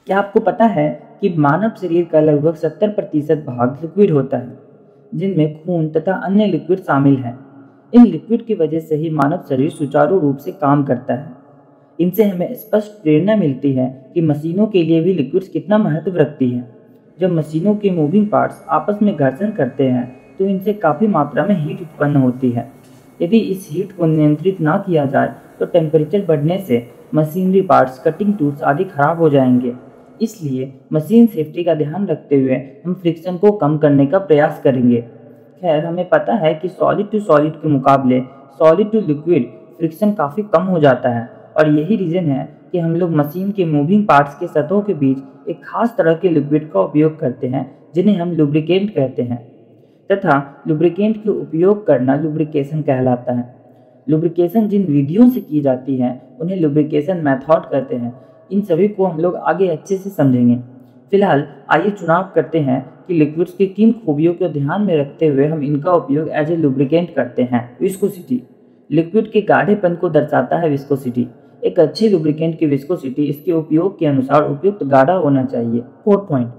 क्या आपको पता है कि मानव शरीर का लगभग 70% भाग लिक्विड होता है, जिनमें खून तथा अन्य लिक्विड शामिल हैं। इन लिक्विड की वजह से ही मानव शरीर सुचारू रूप से काम करता है। इनसे हमें स्पष्ट प्रेरणा मिलती है कि मशीनों के लिए भी लिक्विड्स कितना महत्व रखती है। जब मशीनों के मूविंग पार्ट्स आपस में घर्षण करते हैं, तो इनसे काफ़ी मात्रा में हीट उत्पन्न होती है। यदि इस हीट को नियंत्रित ना किया जाए, तो टेम्परेचर बढ़ने से मशीनरी पार्ट्स, कटिंग टूल्स आदि खराब हो जाएंगे। इसलिए मशीन सेफ्टी का ध्यान रखते हुए हम फ्रिक्शन को कम करने का प्रयास करेंगे। खैर, हमें पता है कि सॉलिड टू सॉलिड के मुकाबले सॉलिड टू लिक्विड फ्रिक्शन काफ़ी कम हो जाता है, और यही रीज़न है कि हम लोग मशीन के मूविंग पार्ट्स के सतहों के बीच एक खास तरह के लिक्विड का उपयोग करते हैं, जिन्हें हम लुब्रिकेंट कहते हैं। तथा लुब्रिकेंट के उपयोग करना लुब्रिकेशन कहलाता है। लुब्रिकेशन जिन विधियों से की जाती है, उन्हें लुब्रिकेशन मेथड कहते हैं। इन सभी को हम लोग आगे अच्छे से समझेंगे। फिलहाल आइए चुनाव करते हैं कि लिक्विड्स की किन खूबियों को ध्यान में रखते हुए हम इनका उपयोग एज ए लुब्रिकेंट करते हैं। विस्कोसिटी लिक्विड के गाढ़ेपन को दर्शाता है। विस्कोसिटी एक अच्छे लुब्रिकेंट की विस्कोसिटी इसके उपयोग के अनुसार उपयुक्त गाढ़ा होना चाहिए। पोर पॉइंट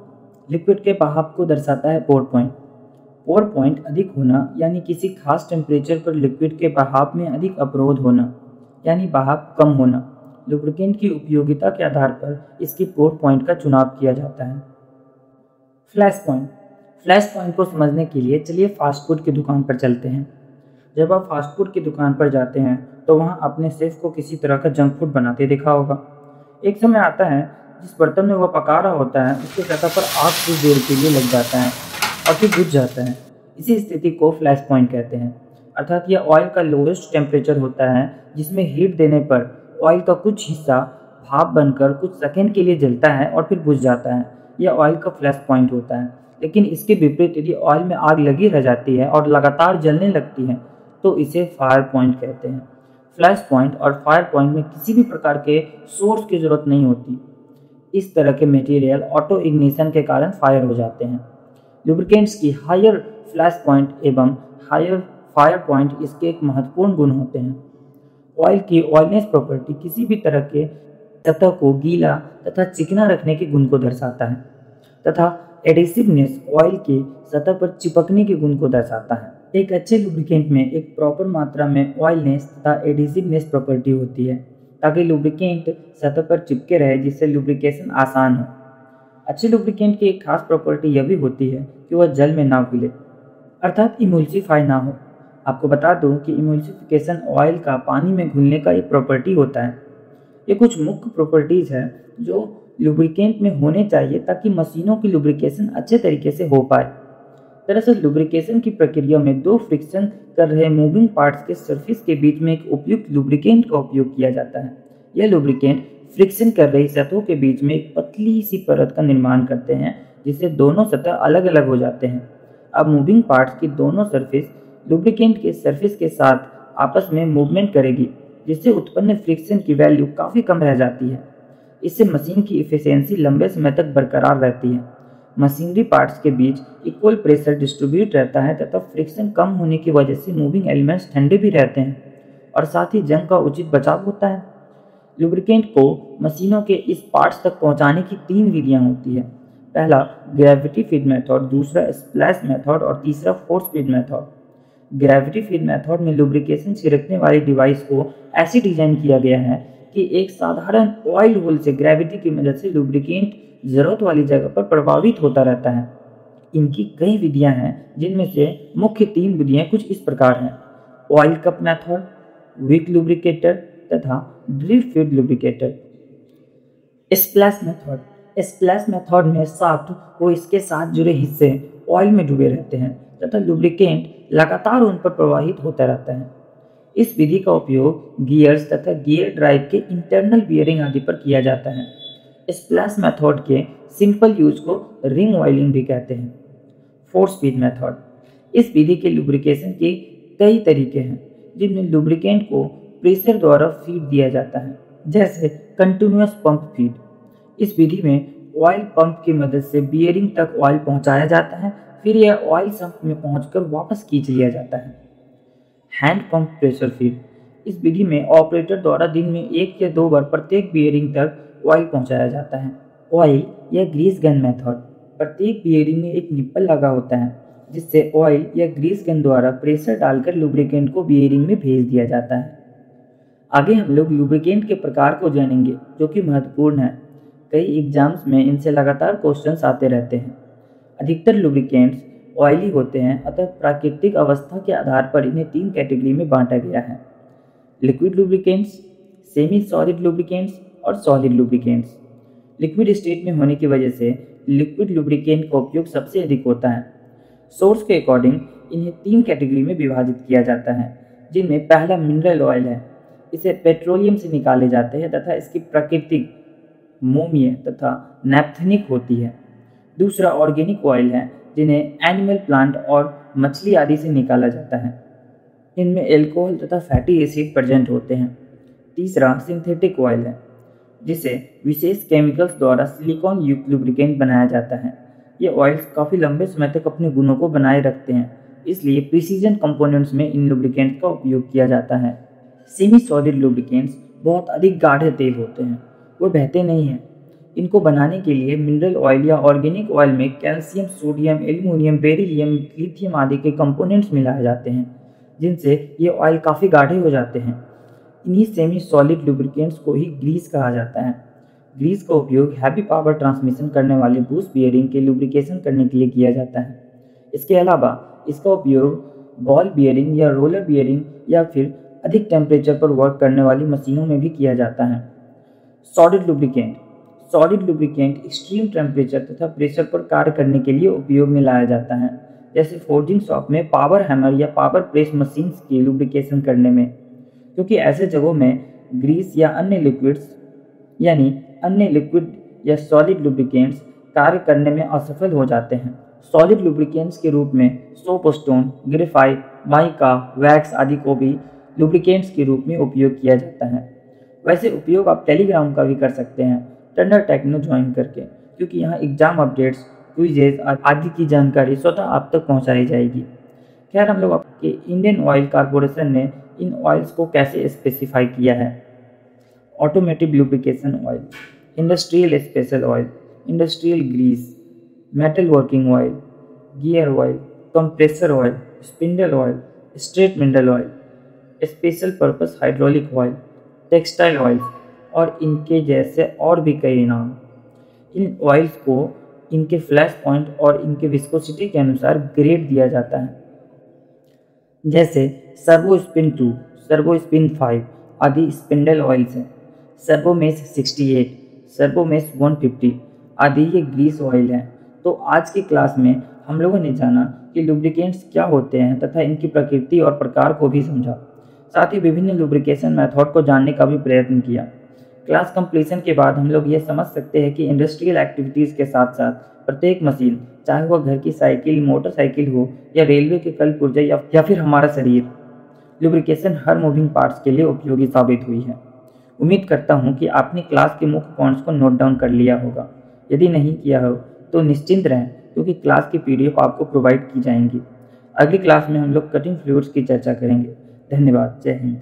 लिक्विड के बहाव को दर्शाता है। पोर पॉइंट पोर पॉइंट अधिक होना यानी किसी खास टेम्परेचर पर लिक्विड के बहाव में अधिक अवरोध होना, यानी बहाव कम होना। लुब्रिकेंट की उपयोगिता के आधार पर इसकी पोर पॉइंट का चुनाव किया जाता है। फ्लैश पॉइंट को समझने के लिए चलिए फास्ट फूड की दुकान पर चलते हैं। जब आप फास्ट फूड की दुकान पर जाते हैं, तो वहाँ अपने शेफ को किसी तरह का जंक फूड बनाते देखा होगा। एक समय आता है जिस बर्तन में वह पका रहा होता है, उसके सतह पर आग कुछ देर के लिए लग जाता है और फिर बुझ जाता है। इसी स्थिति को फ्लैश पॉइंट कहते हैं। अर्थात यह ऑयल का लोएस्ट टेम्परेचर होता है, जिसमें हीट देने पर ऑयल का कुछ हिस्सा भाप बनकर कुछ सेकंड के लिए जलता है और फिर बुझ जाता है। यह ऑयल का फ्लैश पॉइंट होता है। लेकिन इसके विपरीत यदि ऑयल में आग लगी रह जाती है और लगातार जलने लगती है, तो इसे फायर पॉइंट कहते हैं। फ्लैश पॉइंट और फायर पॉइंट में किसी भी प्रकार के सोर्स की जरूरत नहीं होती। इस तरह के मटेरियल ऑटो इग्निशन के कारण फायर हो जाते हैं। लुब्रिकेंट्स की हायर फ्लैश पॉइंट एवं हायर फायर पॉइंट इसके एक महत्वपूर्ण गुण होते हैं। ऑयल की ऑयलनेस प्रॉपर्टी किसी भी तरह के सतह को गीला तथा चिकना रखने के गुण को दर्शाता है, तथा एडिसिवनेस ऑयल के सतह पर चिपकने के गुण को दर्शाता है। एक अच्छे लुब्रिकेंट में एक प्रॉपर मात्रा में ऑयलनेस तथा एडिसिवनेस प्रॉपर्टी होती है, ताकि लुब्रिकेंट सतह पर चिपके रहे, जिससे लुब्रिकेशन आसान हो। अच्छे लुब्रिकेंट की एक खास प्रॉपर्टी यह भी होती है कि वह जल में ना घुले, अर्थात इमल्सिफाई ना हो। आपको बता दूं कि इमल्सिफिकेशन ऑयल का पानी में घुलने का एक प्रॉपर्टी होता है। ये कुछ मुख्य प्रॉपर्टीज़ है जो लुब्रिकेंट में होने चाहिए, ताकि मशीनों की लुब्रिकेशन अच्छे तरीके से हो पाए। दरअसल लुब्रिकेशन की प्रक्रिया में दो फ्रिक्शन कर रहे मूविंग पार्ट्स के सरफेस के बीच में एक उपयुक्त लुब्रिकेंट का उपयोग किया जाता है। यह लुब्रिकेंट फ्रिक्शन कर रही सतहों के बीच में एक पतली सी परत का निर्माण करते हैं, जिससे दोनों सतह अलग अलग हो जाते हैं। अब मूविंग पार्ट्स की दोनों सरफेस लुब्रिकेंट के सरफेस के साथ आपस में मूवमेंट करेगी, जिससे उत्पन्न फ्रिक्शन की वैल्यू काफ़ी कम रह जाती है। इससे मशीन की इफिशियंसी लंबे समय तक बरकरार रहती है। मशीनरी पार्ट्स के बीच इक्वल प्रेशर डिस्ट्रीब्यूट रहता है, तथा फ्रिक्शन कम होने की वजह से मूविंग एलिमेंट्स ठंडे भी रहते हैं, और साथ ही जंग का उचित बचाव होता है। लुब्रिकेंट को मशीनों के इस पार्ट्स तक पहुंचाने की 3 विधियां होती है। पहला ग्रेविटी फीड मेथड, दूसरा स्प्लैश मेथड और तीसरा force feed method. Gravity feed method में लुब्रिकेशन छिड़कने वाली डिवाइस को ऐसे डिजाइन किया गया है कि एक साधारण ऑयल होल से ग्रेविटी की मदद से लुब्रिकेंट जरूरत वाली जगह पर प्रभावित होता रहता है। इनकी कई विधियां हैं, जिनमें से मुख्य 3 विधियां कुछ इस प्रकार हैं: oil cup method, wick lubricator तथा drip feed lubricator. Splash method में शाफ्ट व इसके साथ जुड़े हिस्से ऑयल में डूबे रहते हैं, तथा लुब्रिकेंट लगातार उन पर प्रवाहित होता रहता है। इस विधि का उपयोग गियर्स तथा गियर ड्राइव के इंटरनल बियरिंग आदि पर किया जाता है। स्प्लैश मेथड के सिंपल यूज को रिंग ऑयलिंग भी कहते हैं। फोर्स फीड मेथड, इस विधि के लुब्रिकेशन के कई तरीके हैं, जिनमें लुब्रिकेंट को प्रेशर द्वारा फीड दिया जाता है, जैसे कंटिन्यूअस पंप फीड। इस विधि में ऑयल पंप की मदद से बियरिंग तक ऑयल पहुंचाया जाता है, फिर यह ऑयल सम्प में पहुंचकर वापस खींच लिया जाता है। हैंड पंप प्रेशर फीड, इस विधि में ऑपरेटर द्वारा दिन में 1 या 2 बार प्रत्येक बियरिंग तक ऑयल पहुंचाया जाता है। ऑयल या ग्रीस गन मेथड। प्रत्येक बियरिंग में एक निप्पल लगा होता है जिससे ऑयल या ग्रीस गन द्वारा प्रेशर डालकर लुब्रिकेंट को बियरिंग में भेज दिया जाता है। आगे हम लोग लुब्रिकेंट के प्रकार को जानेंगे जो कि महत्वपूर्ण है। कई एग्जाम्स में इनसे लगातार क्वेश्चंस आते रहते हैं। अधिकतर लुब्रिकेंट्स ऑयली होते हैं, अतः प्राकृतिक अवस्था के आधार पर इन्हें 3 कैटेगरी में बांटा गया है: liquid lubricants, semi solid lubricants और सॉलिड लुब्रिकेंट्स। लिक्विड स्टेट में होने की वजह से लिक्विड लुब्रिकेंट का उपयोग सबसे अधिक होता है। सोर्स के अकॉर्डिंग इन्हें 3 कैटेगरी में विभाजित किया जाता है, जिनमें पहला मिनरल ऑयल है। इसे पेट्रोलियम से निकाले जाते हैं तथा इसकी प्रकृति मोमीय तथा नैप्थेनिक होती है। दूसरा ऑर्गेनिक ऑयल है, जिन्हें एनिमल, प्लांट और मछली आदि से निकाला जाता है। इनमें एल्कोहल तथा फैटी एसिड प्रेजेंट होते हैं। तीसरा सिंथेटिक ऑयल है, जिसे विशेष केमिकल्स द्वारा सिलिकॉन युक्त लुब्रिकेंट बनाया जाता है। ये ऑयल्स काफ़ी लंबे समय तक अपने गुणों को बनाए रखते हैं, इसलिए प्रिसीजन कंपोनेंट्स में इन लुब्रिकेंट्स का उपयोग किया जाता है। सेमी सॉलिड लुब्रिकेंट्स बहुत अधिक गाढ़े तेल होते हैं, वो बहते नहीं हैं। इनको बनाने के लिए मिनरल ऑयल या ऑर्गेनिक ऑयल में calcium, sodium, aluminium, beryllium, lithium आदि के कंपोनेंट्स मिलाए जाते हैं, जिनसे ये ऑयल काफ़ी गाढ़े हो जाते हैं। इन्हीं सेमी सॉलिड लुब्रिकेंट्स को ही ग्रीस कहा जाता है। ग्रीस का उपयोग हैवी पावर ट्रांसमिशन करने वाले बूस्ट बियरिंग के लुब्रिकेशन करने के लिए किया जाता है। इसके अलावा इसका उपयोग बॉल बियरिंग या रोलर बियरिंग या फिर अधिक टेम्परेचर पर वर्क करने वाली मशीनों में भी किया जाता है। सॉलिड लुब्रिकेंट एक्सट्रीम टेम्परेचर तथा प्रेशर पर कार्य करने के लिए उपयोग में लाया जाता है, जैसे फोर्जिंग शॉप में पावर हैमर या पावर प्रेस मशीन्स की लुब्रिकेशन करने में, क्योंकि ऐसे जगहों में ग्रीस या अन्य लिक्विड या सॉलिड लुब्रिकेंट्स कार्य करने में असफल हो जाते हैं। सॉलिड लुब्रिकेंट्स के रूप में soap stone, graphite, mica, wax आदि को भी लुब्रिकेंट्स के रूप में उपयोग किया जाता है। वैसे उपयोग आप टेलीग्राम का भी कर सकते हैं टंडर टेक्नो ज्वाइन करके, क्योंकि यहाँ एग्जाम अपडेट्स, क्विजेज आदि की जानकारी स्वतः आप तक पहुँचाई जाएगी। खैर, हम लोग आपके इंडियन ऑयल कॉरपोरेशन ने इन ऑयल्स को कैसे स्पेसिफाई किया है। Automotive lubrication oil, industrial special oil, industrial grease, metal working oil, gear oil, compressor oil, spindle oil, straight mineral oil, special purpose hydraulic oil, textile oils और इनके जैसे और भी कई नाम। इन ऑयल्स को इनके फ्लैश पॉइंट और इनके विस्कोसिटी के अनुसार ग्रेड दिया जाता है, जैसे सर्वो स्पिन 2, सर्वो स्पिन 5 आदि स्पिंडल ऑयल्स हैं। सर्वोमेश 68, सर्वोमेश 150 आदि ये ग्रीस ऑयल हैं। तो आज की क्लास में हम लोगों ने जाना कि लुब्रिकेंट्स क्या होते हैं तथा इनकी प्रकृति और प्रकार को भी समझा। साथ ही विभिन्न लुब्रिकेशन मेथड को जानने का भी प्रयत्न किया। क्लास कंप्लीशन के बाद हम लोग ये समझ सकते हैं कि इंडस्ट्रियल एक्टिविटीज़ के साथ साथ प्रत्येक मशीन, चाहे वह घर की साइकिल, मोटरसाइकिल हो या रेलवे के कल पुर्जे या फिर हमारा शरीर, लुब्रिकेशन हर मूविंग पार्ट्स के लिए उपयोगी साबित हुई है। उम्मीद करता हूँ कि आपने क्लास के मुख्य पॉइंट्स को नोट डाउन कर लिया होगा। यदि नहीं किया हो तो निश्चिंत रहें, क्योंकि क्लास की PDF आपको प्रोवाइड की जाएंगी। अगली क्लास में हम लोग कटिंग फ्लूइड्स की चर्चा करेंगे। धन्यवाद। जय हिंद।